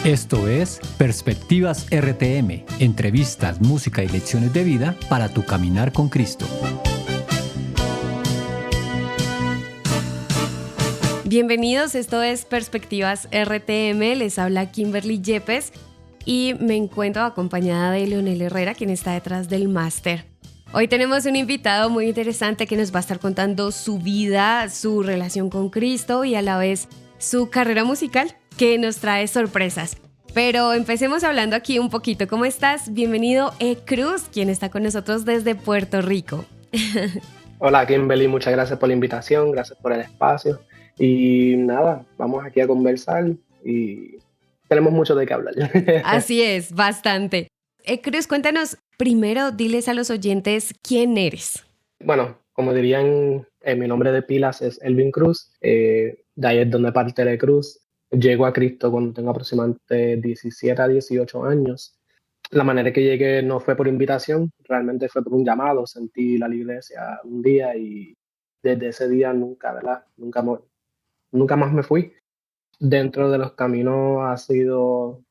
Esto es Perspectivas RTM, entrevistas, música y lecciones de vida para tu caminar con Cristo. Bienvenidos, esto es Perspectivas RTM, les habla Kimberly Yepes y me encuentro acompañada de Leonel Herrera, quien está detrás del máster. Hoy tenemos un invitado muy interesante que nos va a estar contando su vida, su relación con Cristo y a la vez su carrera musical, que nos trae sorpresas. Pero empecemos hablando aquí un poquito. ¿Cómo estás? Bienvenido Cruz, quien está con nosotros desde Puerto Rico. Hola Kimberly, muchas gracias por la invitación, gracias por el espacio. Y nada, vamos aquí a conversar y tenemos mucho de qué hablar. Así es, bastante. Cruz, cuéntanos primero, diles a los oyentes quién eres. Bueno, como dirían, mi nombre de pilas es Elvin Cruz, de ahí es donde parte de Cruz. Llego a Cristo cuando tengo aproximadamente 17 a 18 años. La manera que llegué no fue por invitación, realmente fue por un llamado. Sentí la iglesia un día y desde ese día nunca, ¿verdad? Nunca más me fui. Dentro de los caminos ha sido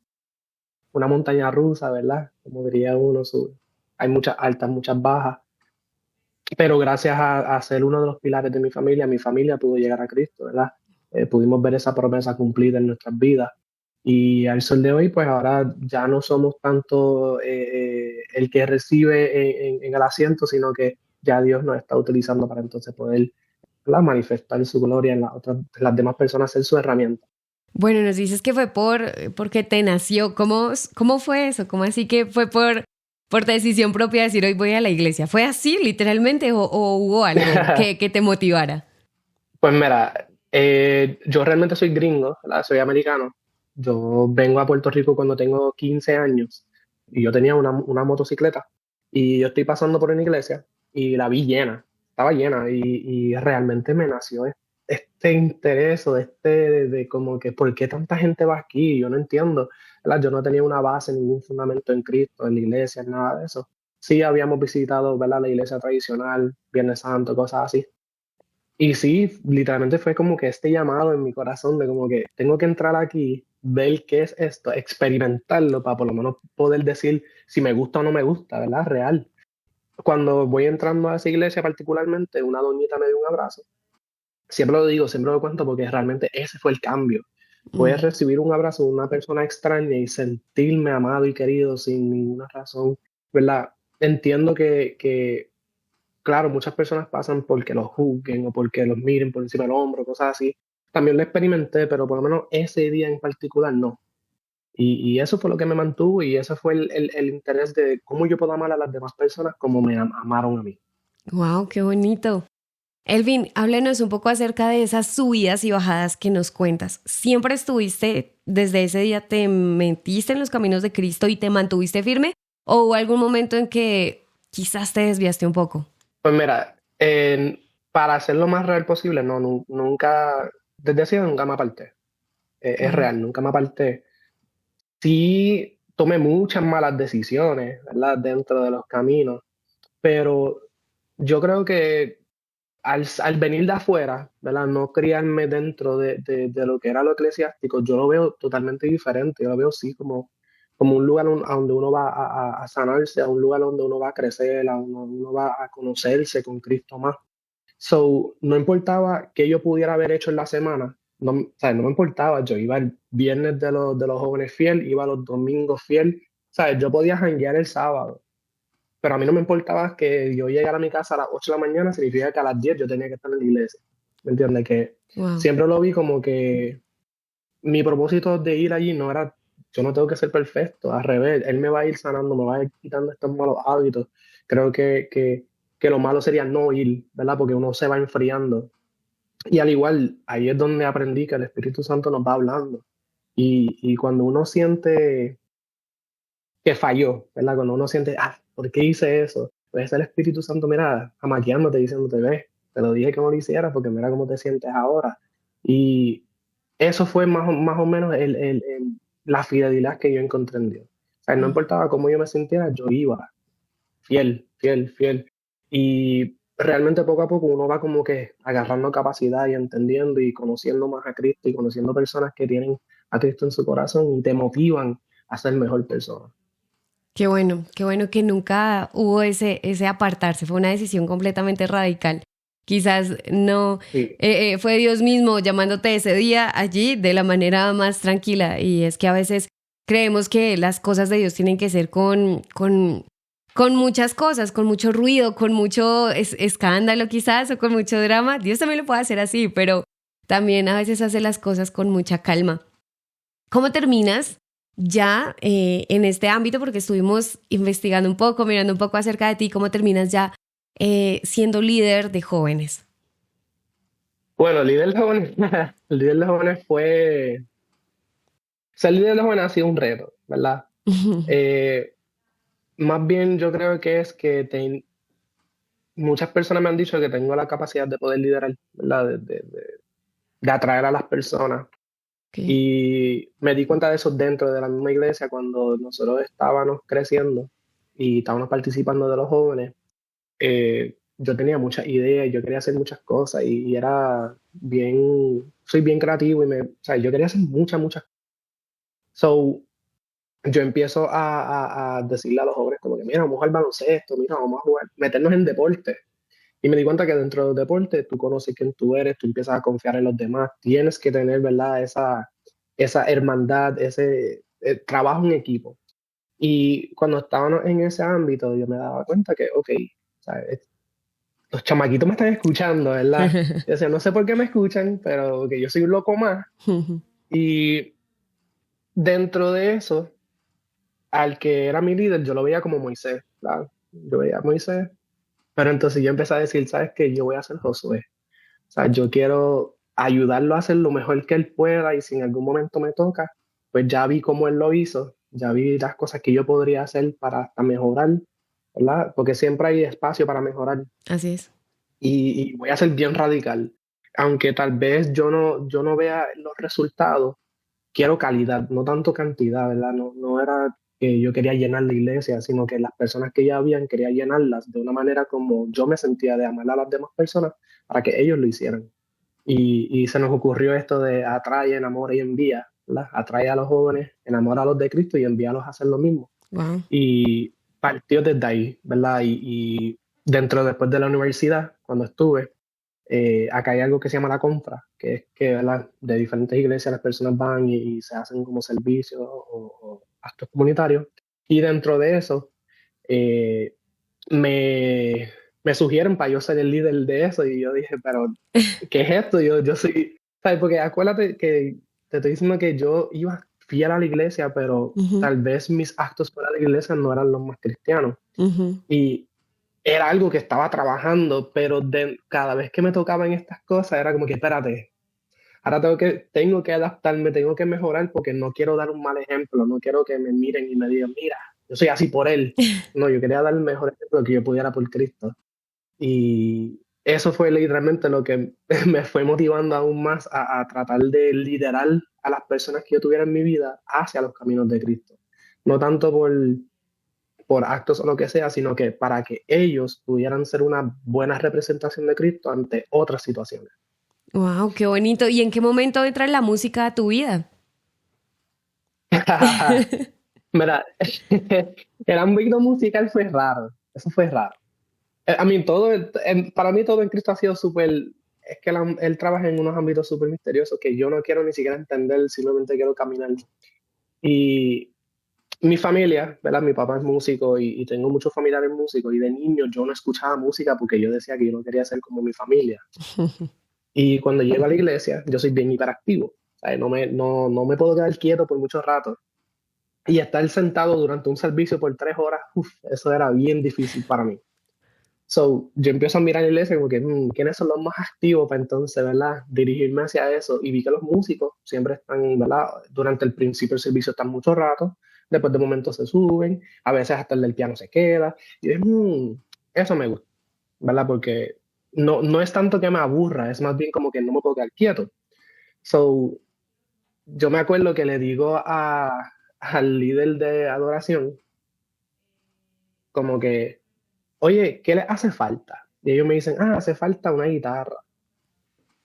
una montaña rusa, ¿verdad? Como diría uno, hay muchas altas, muchas bajas. Pero gracias a ser uno de los pilares de mi familia pudo llegar a Cristo, ¿verdad? Pudimos ver esa promesa cumplida en nuestras vidas. Y al sol de hoy, pues ahora ya no somos tanto el que recibe en el asiento, sino que ya Dios nos está utilizando para entonces poder, ¿verdad?, manifestar su gloria en las demás personas, ser su herramienta. Bueno, nos dices que fue porque te nació. ¿Cómo fue eso? ¿Cómo así que fue por decisión propia decir hoy voy a la iglesia? ¿Fue así literalmente o hubo algo que te motivara? Pues mira, yo realmente soy gringo, ¿verdad? Soy americano. Yo vengo a Puerto Rico cuando tengo 15 años y yo tenía una motocicleta y yo estoy pasando por una iglesia y la vi llena, estaba llena y realmente me nació este interés o de como que ¿por qué tanta gente va aquí? Yo no entiendo, ¿verdad? Yo no tenía una base, ningún fundamento en Cristo, en la iglesia, nada de eso. Sí habíamos visitado, ¿verdad?, la iglesia tradicional, Viernes Santo, cosas así. Y sí, literalmente fue como que este llamado en mi corazón de como que tengo que entrar aquí, ver qué es esto, experimentarlo para por lo menos poder decir si me gusta o no me gusta, ¿verdad? Real. Cuando voy entrando a esa iglesia particularmente, una doñita me dio un abrazo. Siempre lo digo, siempre lo cuento porque realmente ese fue el cambio. Fue recibir un abrazo de una persona extraña y sentirme amado y querido sin ninguna razón, ¿verdad? Entiendo que claro, muchas personas pasan porque los juzguen o porque los miren por encima del hombro, cosas así. También lo experimenté, pero por lo menos ese día en particular no. Y eso fue lo que me mantuvo y ese fue el interés de cómo yo puedo amar a las demás personas como me amaron a mí. ¡Wow! ¡Qué bonito! Elvin, háblenos un poco acerca de esas subidas y bajadas que nos cuentas. ¿Siempre estuviste, desde ese día, te metiste en los caminos de Cristo y te mantuviste firme? ¿O hubo algún momento en que quizás te desviaste un poco? Pues mira, para hacer lo más real posible, no, nunca, desde ese día nunca me aparté. Es Wow. real, nunca me aparté. Sí tomé muchas malas decisiones, ¿verdad? Dentro de los caminos, pero yo creo que al venir de afuera, ¿verdad? No criarme dentro de lo que era lo eclesiástico, yo lo veo totalmente diferente. Yo lo veo sí como un lugar a donde uno va a sanarse, a un lugar donde uno va a crecer, a donde uno va a conocerse con Cristo más. So, no importaba qué yo pudiera haber hecho en la semana, no, o sea, no me importaba. Yo iba el viernes de los jóvenes fiel, iba los domingos fiel, ¿sabes? Yo podía janguear el sábado, pero a mí no me importaba que yo llegara a mi casa a las 8 de la mañana, significa que a las 10 yo tenía que estar en la iglesia. ¿Me entiendes? Que Wow. siempre lo vi como que mi propósito de ir allí no era, yo no tengo que ser perfecto, al revés, Él me va a ir sanando, me va a ir quitando estos malos hábitos. Creo que lo malo sería no ir, ¿verdad? Porque uno se va enfriando. Y al igual, ahí es donde aprendí que el Espíritu Santo nos va hablando. Y cuando uno siente que falló, ¿verdad? Cuando uno siente, ¿por qué hice eso? Pues es el Espíritu Santo, mira, amaqueándote, diciéndote, ves, te lo dije que no lo hicieras porque mira cómo te sientes ahora. Y eso fue más o menos la fidelidad que yo encontré en Dios. O sea, no importaba cómo yo me sintiera, yo iba fiel, fiel, fiel. Y realmente poco a poco uno va como que agarrando capacidad y entendiendo y conociendo más a Cristo y conociendo personas que tienen a Cristo en su corazón y te motivan a ser mejor persona. Qué bueno que nunca hubo ese apartarse, fue una decisión completamente radical. Quizás no Sí. fue Dios mismo llamándote ese día allí de la manera más tranquila. Y es que a veces creemos que las cosas de Dios tienen que ser con muchas cosas, con mucho ruido, con mucho escándalo quizás o con mucho drama. Dios también lo puede hacer así, pero también a veces hace las cosas con mucha calma. ¿Cómo terminas ya en este ámbito? Porque estuvimos investigando un poco, mirando un poco acerca de ti. ¿Cómo terminas ya siendo líder de jóvenes? Bueno, el líder de jóvenes, el líder de jóvenes fue, ser líder de jóvenes ha sido un reto, ¿verdad? Eh, Más bien yo creo que es que muchas personas me han dicho que tengo la capacidad de poder liderar, ¿verdad? De atraer a las personas. Okay. Y me di cuenta de eso dentro de la misma iglesia cuando nosotros estábamos creciendo y estábamos participando de los jóvenes. Yo tenía muchas ideas, yo quería hacer muchas cosas y era bien, soy bien creativo y o sea, yo quería hacer muchas. So, yo empiezo a decirle a los jóvenes como que, mira, vamos al baloncesto, mira, vamos a jugar, meternos en deporte. Y me di cuenta que dentro del deporte tú conoces quién tú eres, tú empiezas a confiar en los demás, tienes que tener, ¿verdad? Esa hermandad, ese trabajo en equipo. Y cuando estábamos en ese ámbito, yo me daba cuenta que, ok, o sea, los chamaquitos me están escuchando, ¿verdad? Yo decía, no sé por qué me escuchan, pero que yo soy un loco más. Y dentro de eso, al que era mi líder, yo lo veía como Moisés, ¿verdad? Yo veía a Moisés, pero entonces yo empecé a decir, ¿sabes qué? Yo voy a ser Josué. O sea, yo quiero ayudarlo a hacer lo mejor que él pueda y si en algún momento me toca, pues ya vi cómo él lo hizo, ya vi las cosas que yo podría hacer para hasta mejorar, ¿verdad? Porque siempre hay espacio para mejorar Así es. y voy a ser bien radical. Aunque tal vez yo no vea los resultados, quiero calidad, no tanto cantidad, ¿verdad? No era que yo quería llenar la iglesia, sino que las personas que ya habían quería llenarlas de una manera como yo me sentía de amar a las demás personas para que ellos lo hicieran. Y se nos ocurrió esto de atrae, enamora y envía, ¿verdad? Atrae a los jóvenes, enamora a los de Cristo y envíalos a hacer lo mismo. Wow. Y partió desde ahí, ¿verdad? Y dentro, después de la universidad, cuando estuve, acá hay algo que se llama la compra, que es que, ¿verdad? De diferentes iglesias las personas van y se hacen como servicios o actos comunitarios. Y dentro de eso, eh, me, me sugieren para yo ser el líder de eso y yo dije, pero ¿qué es esto? Yo soy, ¿sabes? Porque acuérdate que te estoy diciendo que yo iba fiel a la iglesia, pero Ujú, tal vez mis actos fuera de la iglesia no eran los más cristianos. ujú. Y era algo que estaba trabajando, pero cada vez que me tocaban estas cosas era como que, espérate, ahora tengo que adaptarme, tengo que mejorar porque no quiero dar un mal ejemplo, no quiero que me miren y me digan, mira, yo soy así por él. No, yo quería dar el mejor ejemplo que yo pudiera por Cristo. Y eso fue literalmente lo que me fue motivando aún más a tratar de liderar a las personas que yo tuviera en mi vida hacia los caminos de Cristo. No tanto por actos o lo que sea, sino que para que ellos pudieran ser una buena representación de Cristo ante otras situaciones. Wow, qué bonito. ¿Y en qué momento entra la música a tu vida? Mira, el ámbito musical fue raro, eso fue raro. A mí para mí todo en Cristo ha sido súper, es que él trabaja en unos ámbitos súper misteriosos que yo no quiero ni siquiera entender, simplemente quiero caminar. Y mi familia, ¿verdad? Mi papá es músico y tengo muchos familiares músicos y de niño yo no escuchaba música porque yo decía que yo no quería ser como mi familia. Y cuando llego a la iglesia, yo soy bien hiperactivo. ¿Sabes? No me puedo quedar quieto por mucho rato. Y estar sentado durante un servicio por 3 horas, uf, eso era bien difícil para mí. So, yo empiezo a mirar la iglesia como que, ¿quiénes son los más activos para entonces, ¿verdad? Dirigirme hacia eso. Y vi que los músicos siempre están, ¿verdad? Durante el principio del servicio están mucho rato, después de momentos se suben, a veces hasta el del piano se queda. Y dije, eso me gusta, ¿verdad? Porque no es tanto que me aburra, es más bien como que no me puedo quedar quieto. So, yo me acuerdo que le digo al líder de adoración, como que, oye, ¿qué le hace falta? Y ellos me dicen, hace falta una guitarra.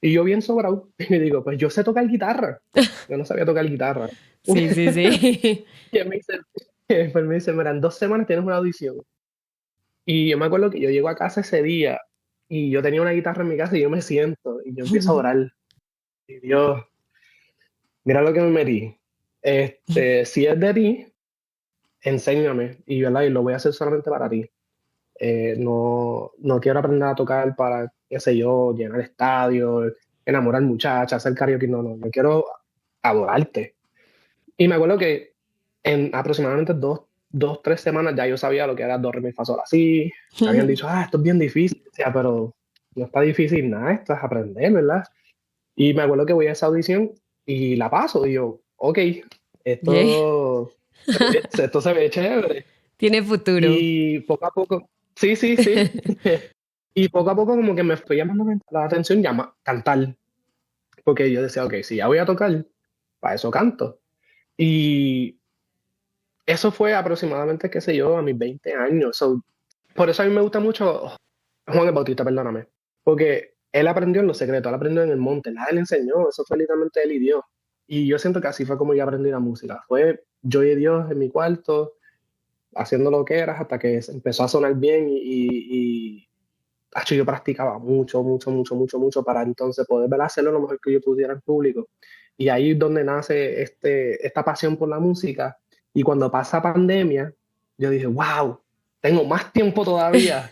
Y yo bien sobrado, y me digo, pues yo sé tocar guitarra. Yo no sabía tocar guitarra. Sí, sí, sí. Y él me dice, pues me dice, mira, en 2 semanas tienes una audición. Y yo me acuerdo que yo llego a casa ese día y yo tenía una guitarra en mi casa y yo me siento y yo empiezo a orar. Y Dios, mira lo que me metí. Si es de ti, enséñame y, ¿verdad? Y lo voy a hacer solamente para ti. No quiero aprender a tocar para, qué sé yo, llenar estadios, enamorar muchachas, hacer karaoke. No, no, yo quiero adorarte. Y me acuerdo que en aproximadamente 3 semanas ya yo sabía lo que era do, re, mi, fa, sol, así. Me habían dicho, esto es bien difícil. O sea, pero no está difícil nada, esto es aprender, ¿verdad? Y me acuerdo que voy a esa audición y la paso. Y yo, ok, Yay. esto, esto se ve chévere. Tiene futuro. Y poco a poco, sí, sí, sí. Y poco a poco como que me fue llamando la atención cantar. Porque yo decía, ok, si ya voy a tocar, para eso canto. Y eso fue aproximadamente, qué sé yo, a mis 20 años. So, por eso a mí me gusta mucho Juan el Bautista, perdóname. Porque él aprendió en los secretos, él aprendió en el monte, nadie le enseñó, eso fue literalmente él y Dios. Y yo siento que así fue como yo aprendí la música. Fue yo y Dios en mi cuarto, haciendo lo que era, hasta que empezó a sonar bien yo practicaba mucho, mucho, mucho, mucho, mucho para entonces poder, ¿verdad?, hacerlo lo mejor que yo pudiera en público. Y ahí es donde nace esta pasión por la música. Y cuando pasa pandemia, yo dije, wow, tengo más tiempo todavía.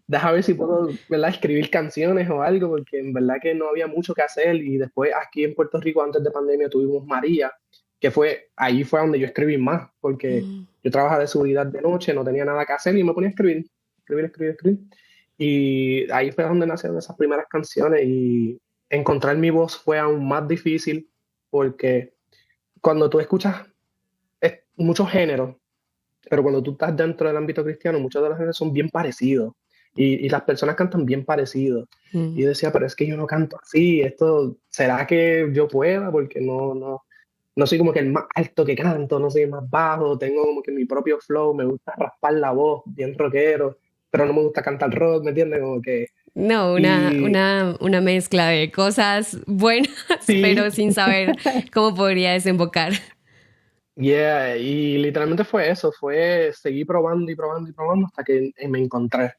Deja ver si puedo, ¿verdad?, escribir canciones o algo, porque en verdad que no había mucho que hacer. Y después aquí en Puerto Rico, antes de pandemia, tuvimos María, ahí fue donde yo escribí más, porque Mm. yo trabajaba de seguridad de noche, no tenía nada que hacer y me ponía a escribir, escribir, escribir, escribir. Y ahí fue donde nacieron esas primeras canciones y encontrar mi voz fue aún más difícil porque cuando tú escuchas muchos géneros, pero cuando tú estás dentro del ámbito cristiano, muchos de los géneros son bien parecidos y las personas cantan bien parecidos. Y Mm. yo decía, pero es que yo no canto así, esto, ¿será que yo pueda? Porque no soy como que el más alto que canto, no soy el más bajo, tengo como que mi propio flow, me gusta raspar la voz, bien rockero, pero no me gusta cantar rock, ¿me entiendes? Como que, No, y una mezcla de cosas buenas, sí, pero sin saber cómo podría desembocar. yeah, y literalmente fue eso, fue seguir probando y probando y probando hasta que me encontré.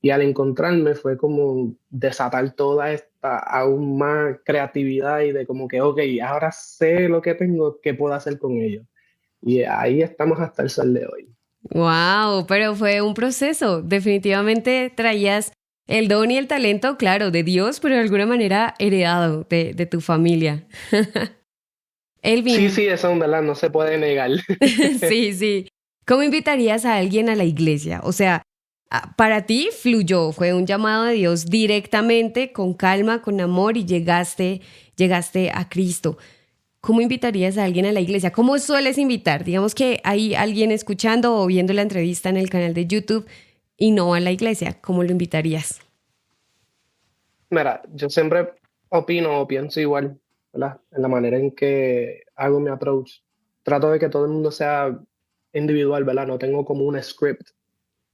Y al encontrarme fue como desatar toda esta aún más creatividad y de como que, ok, ahora sé lo que tengo, qué puedo hacer con ello. Y ahí estamos hasta el sol de hoy. Wow, pero fue un proceso. Definitivamente traías el don y el talento, claro, de Dios, pero de alguna manera heredado de tu familia. Sí, Elvin, sí, eso en verdad no se puede negar. sí, sí. ¿Cómo invitarías a alguien a la iglesia? O sea, para ti fluyó, fue un llamado de Dios directamente, con calma, con amor y llegaste a Cristo. ¿Cómo invitarías a alguien a la iglesia? ¿Cómo sueles invitar? Digamos que hay alguien escuchando o viendo la entrevista en el canal de YouTube y no va a la iglesia. ¿Cómo lo invitarías? Mira, yo siempre opino o pienso igual, ¿verdad? En la manera en que hago mi approach. Trato de que todo el mundo sea individual, ¿verdad? No tengo como un script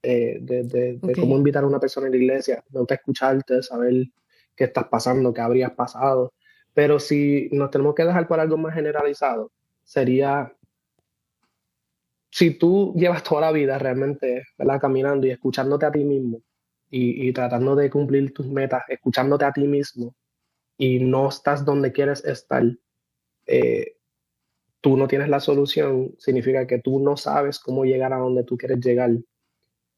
de Ok. cómo invitar a una persona a la iglesia. Me gusta escucharte, saber qué estás pasando, qué habrías pasado. Pero si nos tenemos que dejar por algo más generalizado, sería si tú llevas toda la vida realmente, ¿verdad?, caminando y escuchándote a ti mismo y tratando de cumplir tus metas, escuchándote a ti mismo y no estás donde quieres estar, eh, tú no tienes la solución, significa que tú no sabes cómo llegar a donde tú quieres llegar.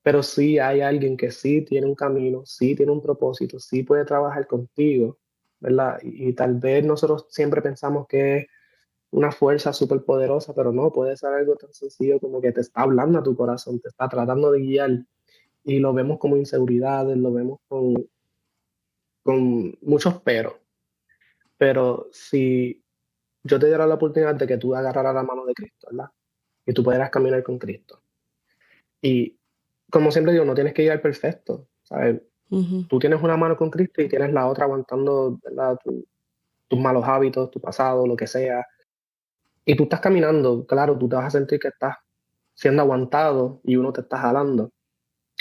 Pero sí hay alguien que sí tiene un camino, sí tiene un propósito, sí puede trabajar contigo, ¿verdad? Y tal vez nosotros siempre pensamos que es una fuerza súper poderosa, pero no, puede ser algo tan sencillo como que te está hablando a tu corazón, te está tratando de guiar y lo vemos como inseguridades, lo vemos con muchos pero si yo te diera la oportunidad de que tú agarraras la mano de Cristo, ¿verdad? Y tú pudieras caminar con Cristo. Y como siempre digo, no tienes que llegar perfecto, ¿sabes? Ujú. Tú tienes una mano con Cristo y tienes la otra aguantando, ¿verdad?, tus malos hábitos, tu pasado, lo que sea. Y tú estás caminando, claro, tú te vas a sentir que estás siendo aguantado y uno te está jalando.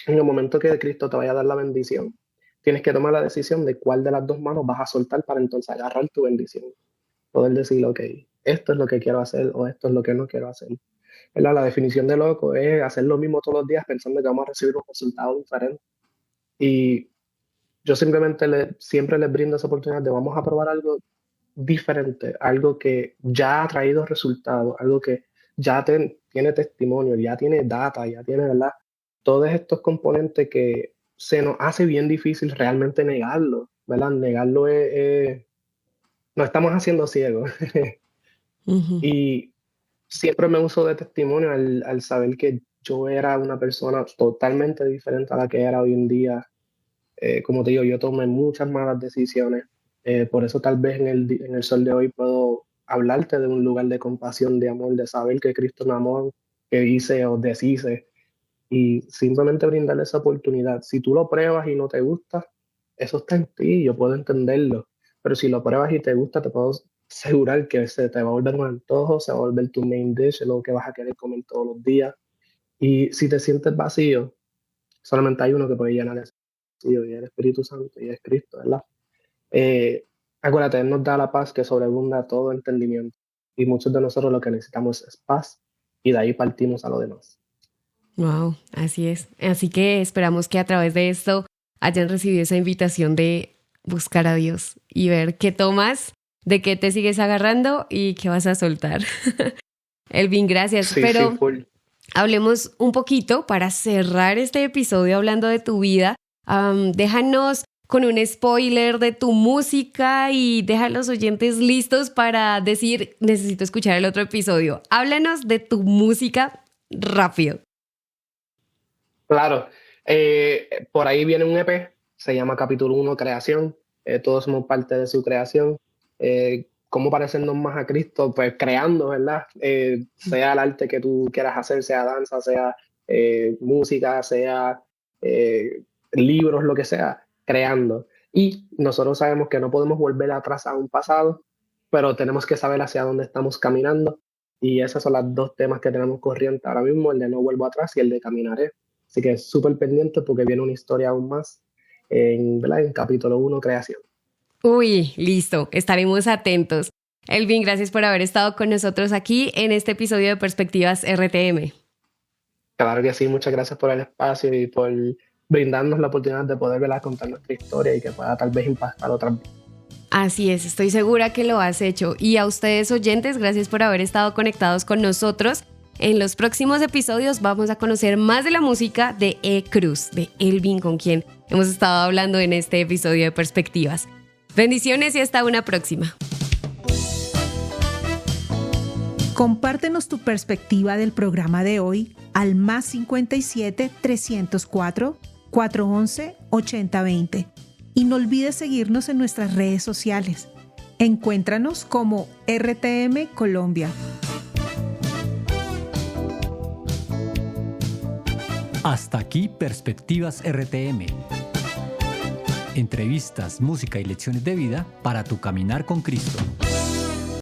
En el momento que Cristo te vaya a dar la bendición, tienes que tomar la decisión de cuál de las dos manos vas a soltar para entonces agarrar tu bendición. Poder decir, ok, esto es lo que quiero hacer o esto es lo que no quiero hacer. ¿Verdad? La definición de loco es hacer lo mismo todos los días pensando que vamos a recibir un resultado diferente. Y yo simplemente siempre les brindo esa oportunidad de vamos a probar algo diferente, algo que ya ha traído resultados, algo que ya tiene testimonio, ya tiene data, ya tiene, ¿verdad? Todos estos componentes que se nos hace bien difícil realmente negarlo, ¿verdad? Negarlo nos estamos haciendo ciegos. Ujú. Y siempre me uso de testimonio al saber que yo era una persona totalmente diferente a la que era hoy en día. Como te digo, yo tomé muchas malas decisiones. Por eso tal vez en el sol de hoy puedo hablarte de un lugar de compasión, de amor, de saber que Cristo me amó, que hice o deshice, y simplemente brindarle esa oportunidad. Si tú lo pruebas y no te gusta, eso está en ti, yo puedo entenderlo. Pero si lo pruebas y te gusta, te puedo asegurar que se te va a volver un antojo, se va a volver tu main dish, es lo que vas a querer comer todos los días. Y si te sientes vacío, solamente hay uno que puede llenar ese vacío, y es el Espíritu Santo, y es Cristo, ¿verdad? Eh, Acuérdate, Él nos da la paz que sobreabunda todo entendimiento. Y muchos de nosotros lo que necesitamos es paz, y de ahí partimos a lo demás. Wow, así es. Así que esperamos que a través de esto hayan recibido esa invitación de buscar a Dios y ver qué tomas, de qué te sigues agarrando y qué vas a soltar. Elvin, gracias. Sí, Pero sí, full. hablemos un poquito para cerrar este episodio hablando de tu vida. Déjanos con un spoiler de tu música y deja a los oyentes listos para decir, necesito escuchar el otro episodio. Háblanos de tu música rápido. Claro, por ahí viene un EP, se llama Capítulo 1, Creación. Todos somos parte de su creación. ¿Cómo parecernos más a Cristo? Pues creando, ¿verdad? Sea el arte que tú quieras hacer, sea danza, sea música, sea libros, lo que sea, creando. Y nosotros sabemos que no podemos volver atrás a un pasado, pero tenemos que saber hacia dónde estamos caminando. Y esos son los dos temas que tenemos corriente ahora mismo, el de No Vuelvo Atrás y el de Caminaré. Así que súper pendiente porque viene una historia aún más ¿verdad? En capítulo 1, creación. Uy, listo, estaremos atentos. Elvin, gracias por haber estado con nosotros aquí en este episodio de Perspectivas RTM. Claro que sí, muchas gracias por el espacio y por brindarnos la oportunidad de poder ¿verdad? Contar nuestra historia y que pueda tal vez impactar a otras vidas. Así es, estoy segura que lo has hecho. Y a ustedes oyentes, gracias por haber estado conectados con nosotros. En los próximos episodios vamos a conocer más de la música de E-Cruz, de Elvin, con quien hemos estado hablando en este episodio de Perspectivas. Bendiciones y hasta una próxima. Compártenos tu perspectiva del programa de hoy al +57 304 411 8020. Y no olvides seguirnos en nuestras redes sociales. Encuéntranos como RTM Colombia. Hasta aquí Perspectivas RTM. Entrevistas, música y lecciones de vida para tu caminar con Cristo.